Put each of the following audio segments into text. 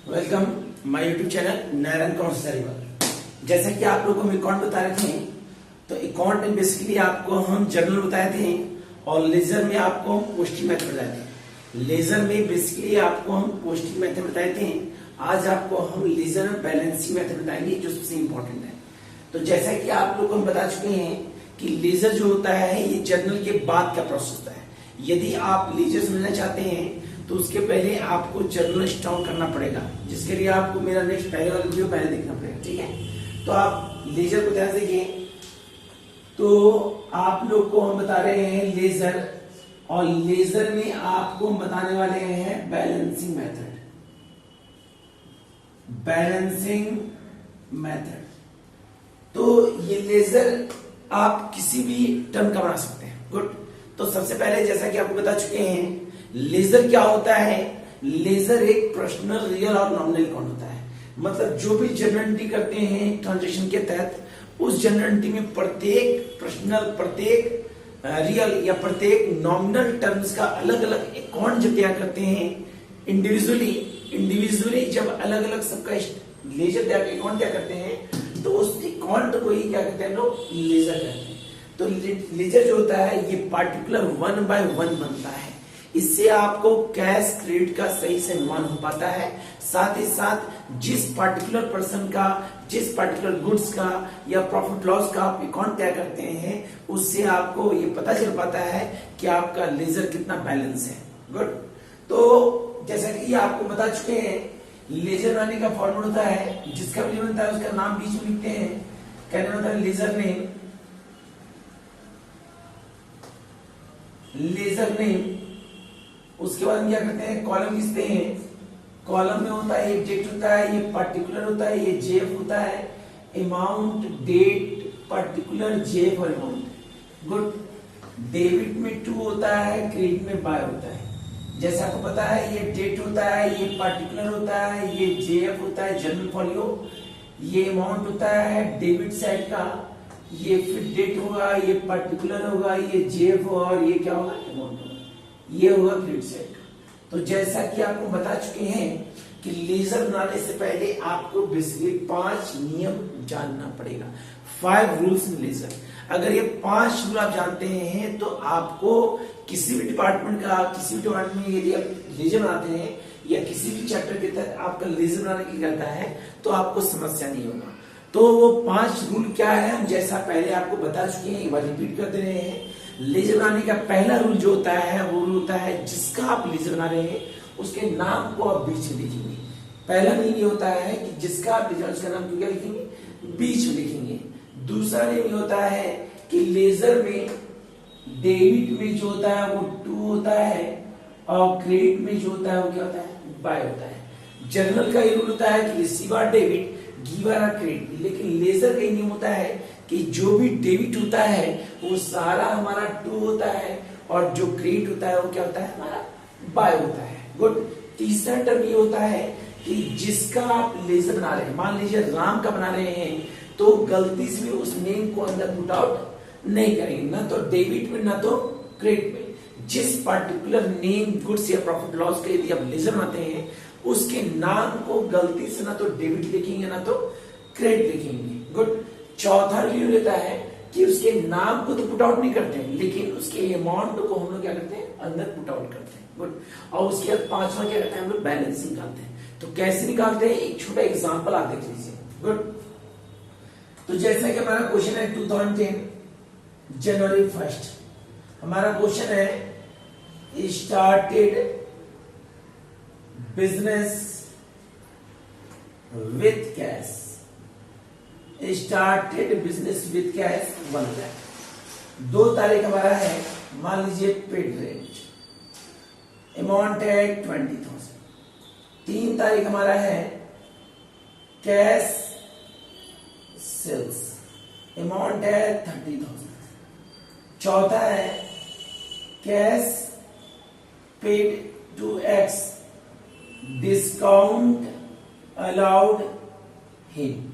Welcome my YouTube channel Narayan accounts. जैसा कि आप लोगों को हम अकाउंट बता रहे थे, तो अकाउंट में बेसिकली आपको हम जर्नल बताए थे और लेजर में आपको पोस्टिंग मेथड बताए थे। लेजर में बेसिकली आपको हम पोस्टिंग मेथड बताए थे। आज आपको हम लेजर में बैलेंसिंग मेथड बताएंगे जो सबसे इंपॉर्टेंट है। तो जैसा कि आप लोग को हम बता चुके हैं कि लेजर जो होता है ये जर्नल के बाद का प्रोसेस होता है। यदि आप लेजर समझना चाहते हैं तो उसके पहले आपको जर्नल स्टॉक करना पड़ेगा, जिसके लिए आपको मेरा नेक्स्ट पहले वाला वीडियो पहले देखना पड़ेगा। ठीक है, तो आप लेजर को ध्यान से देखिए। तो आप लोग को हम बता रहे हैं लेजर, और लेजर में आपको हम बताने वाले हैं बैलेंसिंग मेथड। बैलेंसिंग मेथड, तो ये लेजर आप किसी भी टर्म का बना सकते हैं। गुड। तो सबसे पहले जैसा कि आपको बता चुके हैं, लेजर क्या होता है। लेजर एक पर्सनल, रियल और नॉमिनल अकाउंट होता है। मतलब जो भी जर्नल एंट्री करते हैं ट्रांजेक्शन के तहत, उस जर्नल एंट्री में प्रत्येक पर्सनल, प्रत्येक रियल या प्रत्येक नॉमिनल टर्म्स का अलग अलग अकाउंट जब तैयार करते हैं इंडिविजुअली जब अलग अलग सबका लेजर अकाउंट तैयार करते हैं, तो उस अकाउंट को ही क्या कहते हैं लोग, लेजर कहते हैं। तो लेजर जो होता है ये पार्टिकुलर 1 by 1 बनता है। इससे आपको कैश क्रेडिट का सही से अनुमान हो पाता है। साथ ही साथ जिस पार्टिकुलर पर्सन का, जिस पार्टिकुलर गुड्स का या प्रॉफिट लॉस का आप अकाउंट तय करते हैं, उससे आपको ये पता चल पाता है कि आपका लेजर कितना बैलेंस है। गुड। तो जैसा कि आपको बता चुके हैं, लेजर बनाने का फॉर्मूला होता है, जिसका भी बनता है उसका नाम बीच में लिखते हैं। कहने होता है लेजर नेम, लेजर नेम। उसके बाद हम क्या करते हैं, कॉलम लिखते हैं। कॉलम में होता है, ये डेट होता है, ये पर्टिकुलर होता है, ये जेएफ होता है, अमाउंट, डेट, पर्टिकुलर, जेएफ और अमाउंट। गुड। डेबिट में 2 होता है, क्रेडिट में बाय होता है। जैसा आपको पता है, ये डेट होता है, ये पर्टिकुलर होता है, ये जेएफ होता है, जनरल फॉलियो, ये अमाउंट होता है डेबिट साइड का, ये फिर डेट होगा, ये पर्टिकुलर होगा, ये जेएफ होगा, और ये क्या होगा, अमाउंट होगा, ये होगा क्रेडिट साइड का। तो जैसा कि आपको बता चुके हैं कि लेजर बनाने से पहले आपको बेसिकली 5 नियम जानना पड़ेगा। 5 रूल्स इन लेजर। अगर ये 5 रूल आप जानते हैं तो आपको किसी भी डिपार्टमेंट में यदि आप लेजर बनाते हैं या किसी भी चैप्टर के तहत आपका लेजर बनाने की करता है, तो आपको समस्या नहीं होगा। तो वो 5 रूल क्या है, हम जैसा पहले आपको बता चुके हैं, एक बार रिपीट कर दे रहे हैं। लेजर बनाने का पहला रूल जो होता है, वो रूल होता है जिसका आप लेजर बना रहे हैं उसके नाम को आप बीच में लिखेंगे। पहला नियम ये होता है कि जिसका आप लेजर, उसका नाम क्या लिखेंगे, बीच में लिखेंगे। दूसरा नियम ये होता है कि लेजर में डेबिट में जो होता है वो 2 होता है, और क्रेडिट में जो होता है वो क्या होता है, बाय होता है। जर्नल का ये रूल होता है कि रिसीवर डेबिट, गिवर क्रेडिट। लेकिन लेजर का नियम होता है कि जो भी डेबिट होता है वो सारा हमारा 2 होता है, और जो क्रेडिट होता है वो क्या होता है, हमारा बाय होता है। गुड। तीसरा टर्म ये होता है कि जिसका आप लेजर बना रहे हैं, मान लीजिए राम का बना रहे हैं, तो गलती से भी उस नेम को अंदर पुट आउट नहीं करेंगे, ना तो डेबिट में ना तो क्रेडिट में। जिस पार्टिकुलर नेम, गुड्स या प्रॉफिट लॉस का यदि आप लेजर बनाते हैं, उसके नाम को गलती से ना तो डेबिट लिखेंगे ना तो क्रेडिट लिखेंगे। गुड। चौथा रूल रहता है कि उसके नाम को तो पुट आउट नहीं करते हैं, लेकिन उसके अमाउंट को हम लोग क्या करते हैं, अंदर पुट आउट करते हैं। गुड। और उसके बाद 5वां क्या करते हैं, हम लोग बैलेंसिंग निकालते हैं। तो कैसे निकालते हैं, एक छोटा एग्जांपल आप देख लीजिए। गुड। तो जैसा कि हमारा क्वेश्चन है 2010 जनवरी 1, हमारा क्वेश्चन है started business with cash. Started business with cash 1 lakh. 2 तारीख हमारा है, मान लीजिए पेड रेट, अमाउंट है 20,000। 3 तारीख हमारा है कैश सेल्स, अमाउंट है 30,000। चौथा है cash paid to X, discount allowed him,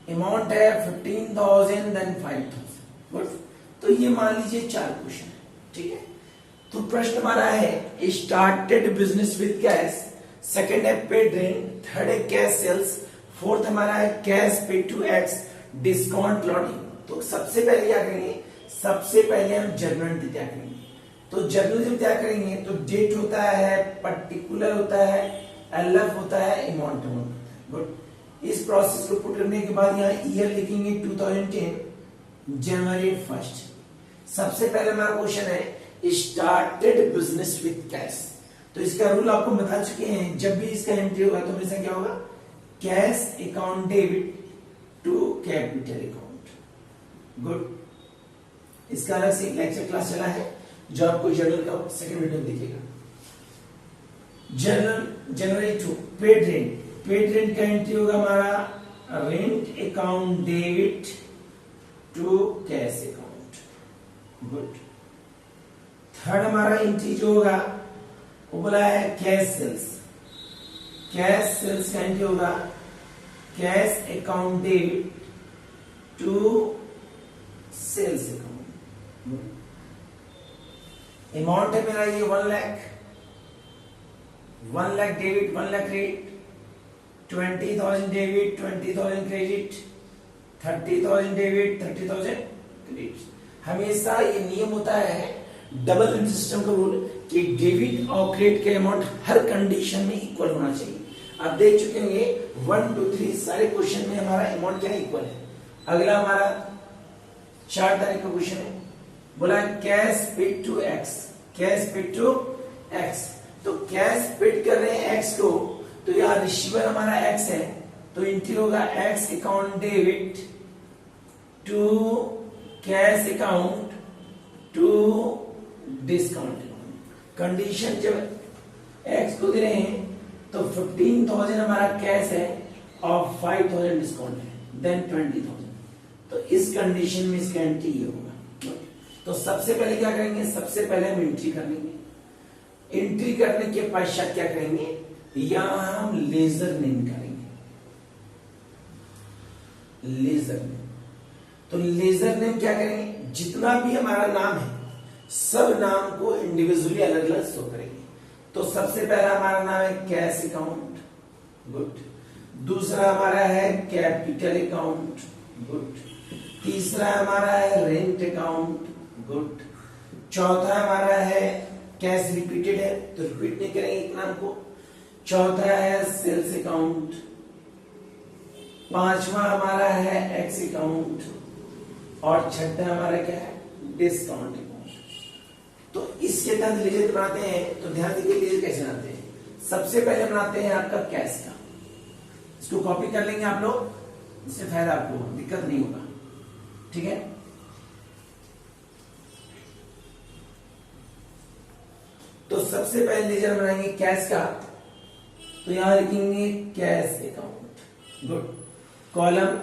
amount है 15,000 देन 5,000। गुड। तो ये मान लीजिए 4 क्वेश्चन है। ठीक है, तो प्रश्न हमारा है started business with cash, second है पेड रेंट, थर्ड है कैश सेल्स, फोर्थ हमारा है cash paid to X, discount लॉटिंग। तो सबसे पहले क्या करेंगे, सबसे पहले हम जर्नल तैयार करेंगे। तो जर्नल जब तैयार करेंगे तो डेट होता है, पर्टिकुलर होता है, एलएफ होता है, अमाउंट होता है। गुड। इस प्रोसेस को पुट करने के बाद यहाँ ईयर लिखेंगे 2010 जनवरी 1। सबसे पहले हमारा क्वेश्चन है स्टार्टेड बिजनेस विथ कैश। तो इसका रूल आपको बता चुके हैं, जब भी इसका एंट्री होगा तो हमेशा क्या होगा, cash account debit to capital account. Good. इसका अलग से लेक्चर क्लास चला है जो आपको जर्नल का सेकंड वीडियो दिखेगा। जर्नल जनवरी 2 पेड रेंट, पेड रेंट का एंट्री होगा हमारा rent account debit to cash account. Good. Third हमारा एंट्री जो होगा वो बोला है कैश सेल्स, कैश सेल्स का एंट्री होगा cash account debit to sales account. Amount है मेरा ये 1 lakh, 1 lakh debit, 1 lakh credit, 20,000 debit, 20,000 credit, 30,000 debit, 30,000 credit. हमेशा ये नियम होता है डबल एंट्री सिस्टम का रूल कि डेबिट और क्रेडिट के अमाउंट हर कंडीशन में इक्वल होना चाहिए। आप देख चुके होंगे 1 2 3 सारे क्वेश्चन में हमारा अमाउंट क्या इक्वल है। अगला हमारा 4 तारीख का क्वेश्चन है, बोला cash paid to X, cash paid to X. तो कैश पेड कर रहे हैं एक्स को, तो यहाँ रिसीवर हमारा एक्स है, तो एंट्री होगा X account debit to cash account to discount account. Condition जब एक्स को दे रहे हैं तो 15,000 हमारा कैश है और 5,000 डिस्काउंट है, देन 20,000। तो इस कंडीशन में इसका एंट्री ये होगा। तो सबसे पहले क्या करेंगे, सबसे पहले हम एंट्री कर लेंगे। एंट्री करने के पश्चात क्या करेंगे, यहां हम लेजर नेम करेंगे, लेजर नेम। तो लेजर नेम क्या करेंगे, जितना भी हमारा नाम है सब नाम को इंडिविजुअली अलग अलग शो करेंगे। तो सबसे पहला हमारा नाम है कैश अकाउंट, गुड। दूसरा हमारा है कैपिटल अकाउंट, गुड। तीसरा हमारा है रेंट अकाउंट, गुड। चौथा हमारा है कैश रिपीटेड है तो रिपीट नहीं करेंगे एक नाम को। चौथा है सेल्स अकाउंट। पांचवा हमारा है एक्स अकाउंट और छठा हमारा क्या है, डिस्काउंट अकाउंट। तो इसके तहत लेजर बनाते हैं। तो ध्यान दीजिए लेजर कैसे बनाते हैं। सबसे पहले बनाते हैं आपका कैश का, इसको कॉपी कर लेंगे आप लोग, इससे फायदा आपको दिक्कत नहीं होगा, ठीक है। तो सबसे पहले लेजर बनाएंगे कैश का, तो यहां लिखेंगे cash account, good. Column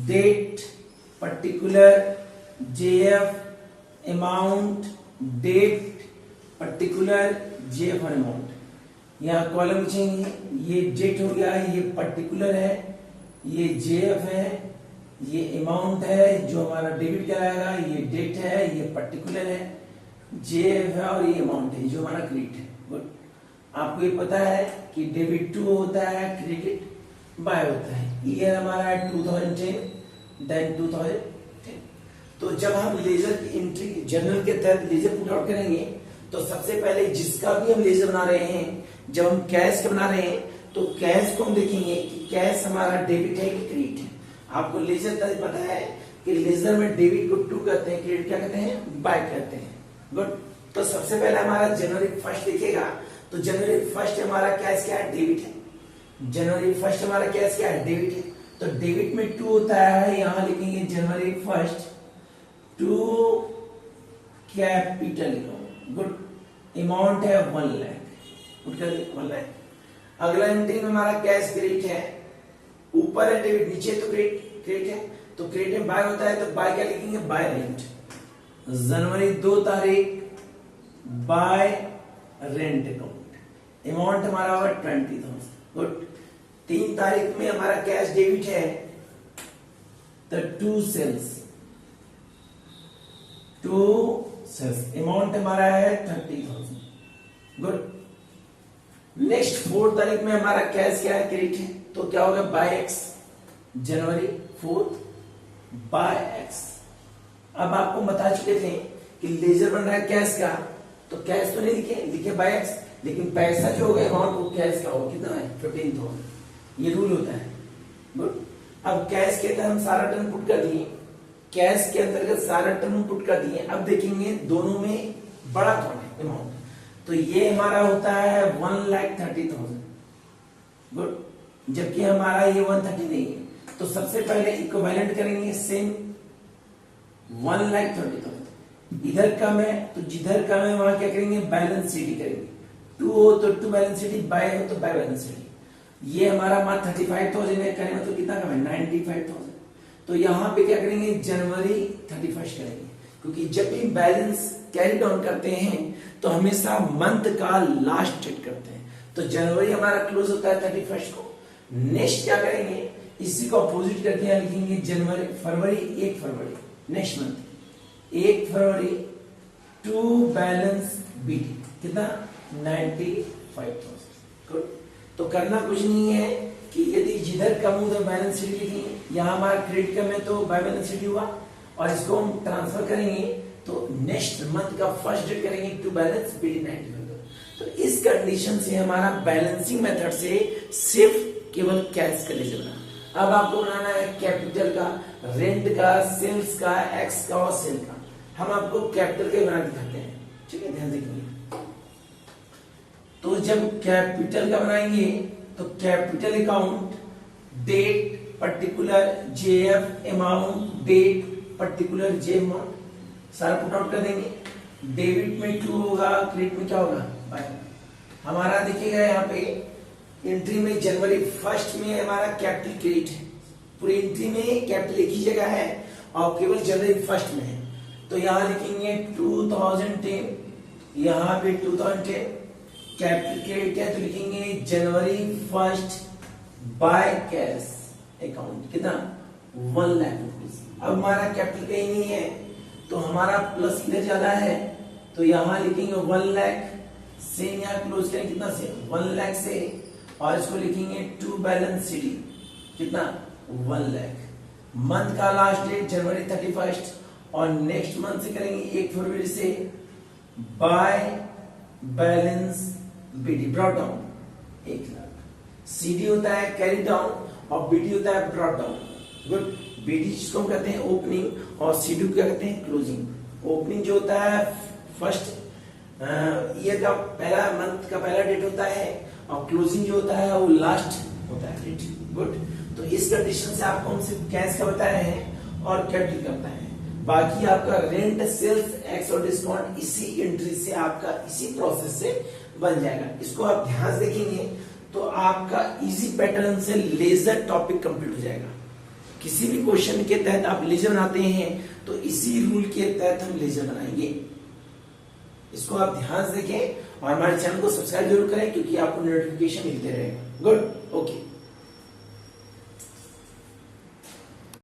date, particular, JF, amount, date, particular, JF और अमाउंट। यहाँ कॉलम लिखेंगे, ये डेट हो गया, ये पर्टिकुलर है, ये जेएफ है, ये अमाउंट है जो हमारा डेबिट कराएगा, ये डेट है, ये पर्टिकुलर है, जेएफ है और ये अमाउंट है जो हमारा क्रेडिट है, गुड। आपको ये पता है कि डेबिट टू होता है, क्रेडिट बाय होता है। ईयर हमारा है 2010, देन 2010। तो जब हम लेजर की एंट्री जर्नल के तहत लेजर पुट आउट करेंगे तो सबसे पहले जिसका भी हम लेजर बना रहे हैं, जब हम कैश का बना रहे हैं तो कैश को हम देखेंगे कि कैश हमारा डेबिट है कि क्रेडिट है। आपको लेजर तक पता है कि लेजर में डेबिट को टू कहते हैं, क्रेडिट क्या कहते हैं, बाय कहते हैं, गुड। तो सबसे पहले हमारा जनवरी 1 लिखेगा, तो जनवरी 1 हमारा कैश क्या है, डेबिट है। जनवरी 1 हमारा कैश क्या है, डेबिट है। तो डेबिट में टू होता है, यहां लिखेंगे जनवरी 1 to capital account, good. Amount है 1 लाख, गुड कर 1 लाख। अगला एंट्री में हमारा कैश क्रेडिट है, ऊपर है डेबिट, नीचे तो क्रेडिट है। तो क्रेडिट में बाय होता है तो बाय क्या लिखेंगे, बाय रेंट। जनवरी 2 तारीख बाय रेंट अकाउंट, अमाउंट हमारा होगा 20,000, गुड। 3 तारीख में हमारा कैश डेबिट है तो टू सेल्स, अमाउंट हमारा है 30,000, गुड। नेक्स्ट 4 तारीख में हमारा कैश क्या है, क्रेडिट है, तो क्या होगा बाय एक्स, जनवरी 4 बाय एक्स। अब आपको बता चुके थे कि लेजर बन रहा है कैश का, तो कैश तो नहीं लिखे बाय एक्स, लेकिन पैसा जो होगा अमाउंट वो कैश का होगा, कितना है 15,000, ये रूल होता है। गुड। अब कैश के अंदर हम सारा टर्म पुट कर दिए, कैश के अंतर्गत सारा टर्म पुट कर दिए। अब देखेंगे दोनों में बड़ा कौन है अमाउंट, तो ये हमारा होता है 1,30,000। गुड। जबकि हमारा ये 130 नहीं है, तो सबसे पहले इक्विवेलेंट करेंगे सेम 1,30,000। इधर कम है तो जिधर कम है वहां क्या करेंगे, बैलेंस शीट करेंगे। 2 हो तो 2 बैलेंस शीट, बाय हो तो बाय बैलेंस शीट। ये हमारा मान 35,000 है, करें मतलब कितना कम है 95,000। तो यहाँ पे क्या करेंगे, जनवरी 31 करेंगे, क्योंकि जब भी बैलेंस कैरी डाउन करते हैं तो हमेशा मंथ का लास्ट डेट करते हैं। तो जनवरी हमारा क्लोज होता है 31 को। नेक्स्ट क्या करेंगे, इसी को अपोजिट करके यहाँ लिखेंगे जनवरी, फरवरी 1 फरवरी, नेक्स्ट मंथ 1 फरवरी टू बैलेंस बीटी, कितना 95,000। गुड। तो करना कुछ नहीं है कि यदि जिधर कम हो उधर बैलेंस शीट लिखेंगे। यहाँ हमारा क्रेडिट कम है तो बाय बैलेंस शीट हुआ, और इसको हम ट्रांसफर करेंगे तो नेक्स्ट मंथ का फर्स्ट डेट करेंगे टू बैलेंस बीटी 95,000। तो इस कंडीशन से हमारा बैलेंसिंग मेथड से सिर्फ केवल कैश का लेजर बना। अब आपको बनाना है कैपिटल का, रेंट का, सेल्स का, एक्स का और सेल का। हम आपको कैपिटल के बना दिखाते हैं, ठीक है, ध्यान रखिए। तो जब कैपिटल का बनाएंगे तो capital account, date particular, JF amount, date particular, J amount सारा पुट आउट कर देंगे। डेबिट में 2 होगा, क्रेडिट में क्या होगा बाय। हमारा देखिएगा यहाँ पे एंट्री में जनवरी 1 में हमारा कैपिटल क्रेडिट है, पूरी एंट्री में कैपिटल एक ही जगह है और केवल जनवरी 1 में है। तो यहाँ लिखेंगे 2010, यहाँ पे 2010 कैपिटल क्रेडिट है, तो लिखेंगे जनवरी 1 बाय कैश अकाउंट, कितना 1 लाख रुपीज। अब हमारा कैपिटल कहीं नहीं है तो हमारा प्लस इधर ज्यादा है, तो यहाँ लिखेंगे 1 लाख से, यहाँ क्लोज करें कितना से 1 लाख से, और इसको लिखेंगे टू बैलेंस शीट, कितना 1 लाख। मंथ का लास्ट डेट जनवरी 31, और नेक्स्ट मंथ से करेंगे 1 फरवरी से by balance BT, brought down 1 lakh. CD होता है कैरी डाउन और बीटी होता है ब्रॉट डाउन। गुड। बीटी जिसको हम कहते हैं ओपनिंग और सीडी क्या कहते हैं क्लोजिंग। ओपनिंग जो होता है फर्स्ट ईयर का पहला मंथ का पहला डेट होता है, और क्लोजिंग जो होता है वो लास्ट होता है डेट। गुड। तो इस कंडीशन से आपको हम सिर्फ कैश का बताए हैं और कैपिटल का बताए हैं। बाकी आपका रेंट, सेल्स, एक्स और डिस्काउंट इसी एंट्री से आपका इसी प्रोसेस से बन जाएगा। इसको आप ध्यान से देखेंगे तो आपका इजी पैटर्न से लेजर टॉपिक कंप्लीट हो जाएगा। किसी भी क्वेश्चन के तहत आप लेजर बनाते हैं तो इसी रूल के तहत हम लेजर बनाएंगे। इसको आप ध्यान से देखें और हमारे चैनल को सब्सक्राइब जरूर करें, क्योंकि आपको नोटिफिकेशन मिलते रहेगा। गुड। ओके।